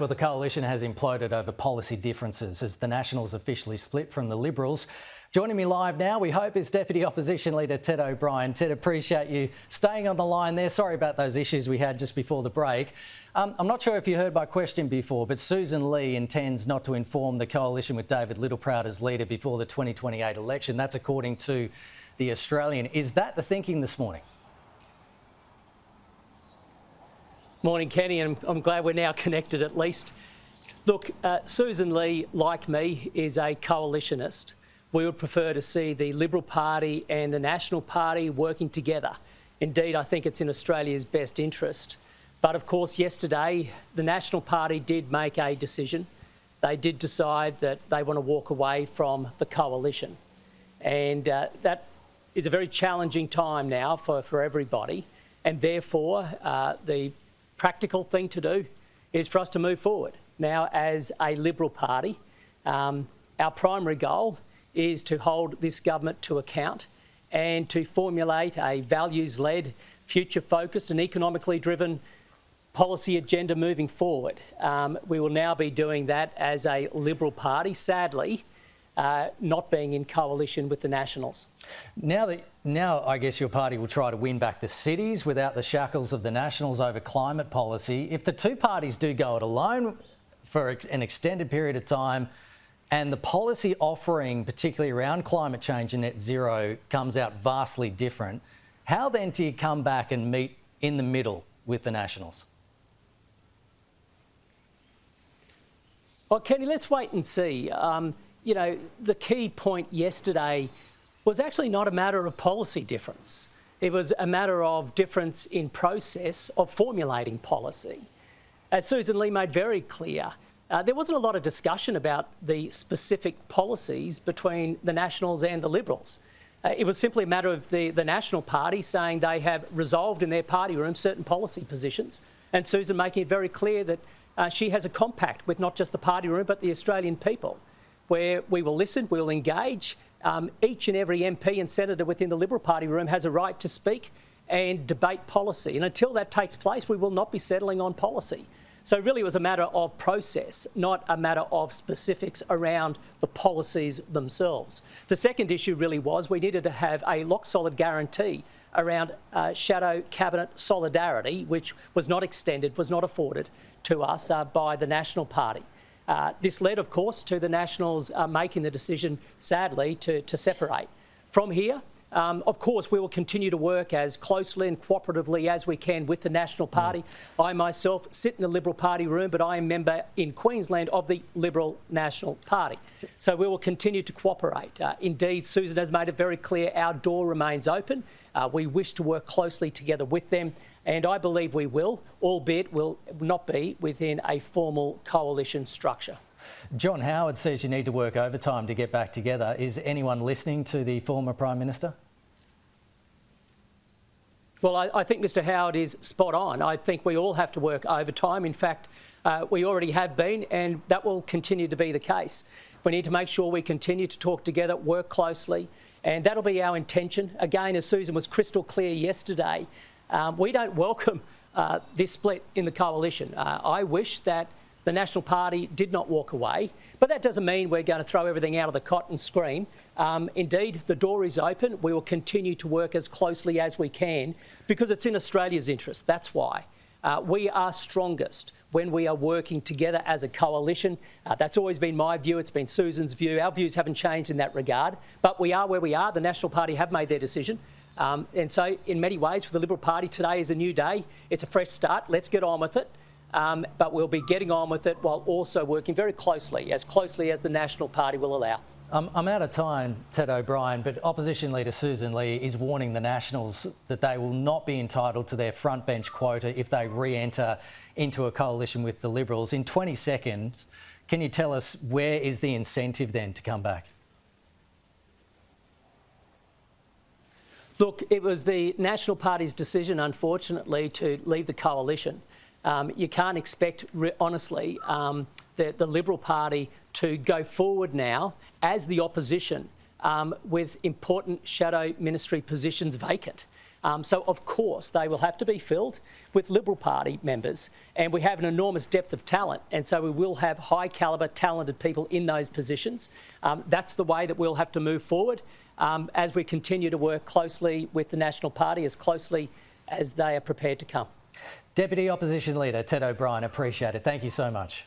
Well, the coalition has imploded over policy differences as the Nationals officially split from the Liberals. Joining me live now, we hope, is Deputy Opposition Leader Ted O'Brien. Ted, appreciate you staying on the line there. Sorry about those issues we had just before the break. I'm not sure if you heard my question before, but Sussan Ley intends not to inform the coalition with David Littleproud as leader before the 2028 election. That's according to The Australian. Is that the thinking this morning? Morning, Kenny, and I'm glad we're now connected at least. Look, Sussan Ley, like me, is a coalitionist. We would prefer to see the Liberal Party and the National Party working together. Indeed, I think it's in Australia's best interest. But of course, yesterday, the National Party did make a decision. They did decide that they want to walk away from the coalition. And that is a very challenging time now for everybody. And therefore, the practical thing to do is for us to move forward. Now, as a Liberal Party, our primary goal is to hold this government to account and to formulate a values-led, future-focused and economically driven policy agenda moving forward. We will now be doing that as a Liberal Party, sadly, not being in coalition with the Nationals. Now I guess your party will try to win back the cities without the shackles of the Nationals over climate policy. If the two parties do go it alone for an extended period of time and the policy offering, particularly around climate change and net zero, comes out vastly different, how then do you come back and meet in the middle with the Nationals? Well, Kenny, let's wait and see. You know, the key point yesterday was actually not a matter of policy difference. It was a matter of difference in process of formulating policy. As Sussan Ley made very clear, there wasn't a lot of discussion about the specific policies between the Nationals and the Liberals. It was simply a matter of the National Party saying they have resolved in their party room certain policy positions, and Sussan making it very clear that she has a compact with not just the party room but the Australian people, where we will listen, we will engage. Each and every MP and senator within the Liberal Party room has a right to speak and debate policy. And until that takes place, we will not be settling on policy. So really it was a matter of process, not a matter of specifics around the policies themselves. The second issue really was we needed to have a lock-solid guarantee around shadow cabinet solidarity, which was not extended, was not afforded to us by the National Party. This led, of course, to the Nationals making the decision, sadly, to separate. From here, of course, we will continue to work as closely and cooperatively as we can with the National Party. I myself sit in the Liberal Party room, but I am a member in Queensland of the Liberal National Party. So we will continue to cooperate. Indeed, Sussan has made it very clear our door remains open. We wish to work closely together with them, and I believe we will, albeit will not be within a formal coalition structure. John Howard says you need to work overtime to get back together. Is anyone listening to the former Prime Minister? Well, I think Mr Howard is spot on. I think we all have to work overtime. In fact, we already have been, and that will continue to be the case. We need to make sure we continue to talk together, work closely, and that'll be our intention. Again, as Sussan was crystal clear yesterday, we don't welcome this split in the coalition. I wish that the National Party did not walk away, but that doesn't mean we're going to throw everything out of the cot and scream. Indeed, the door is open. We will continue to work as closely as we can because it's in Australia's interest. That's why. We are strongest when we are working together as a coalition. That's always been my view. It's been Sussan's view. Our views haven't changed in that regard, but we are where we are. The National Party have made their decision. And so in many ways, for the Liberal Party, today is a new day. It's a fresh start. Let's get on with it. But we'll be getting on with it while also working very closely as the National Party will allow. I'm out of time, Ted O'Brien, but Opposition Leader Sussan Ley is warning the Nationals that they will not be entitled to their front bench quota if they re-enter into a coalition with the Liberals. In 20 seconds, can you tell us where is the incentive then to come back? Look, it was the National Party's decision, unfortunately, to leave the coalition. You can't expect, honestly, the Liberal Party to go forward now as the opposition with important shadow ministry positions vacant. So, of course, they will have to be filled with Liberal Party members. And we have an enormous depth of talent. And so we will have high calibre, talented people in those positions. That's the way that we'll have to move forward as we continue to work closely with the National Party, as closely as they are prepared to come. Deputy Opposition Leader Ted O'Brien, appreciate it. Thank you so much.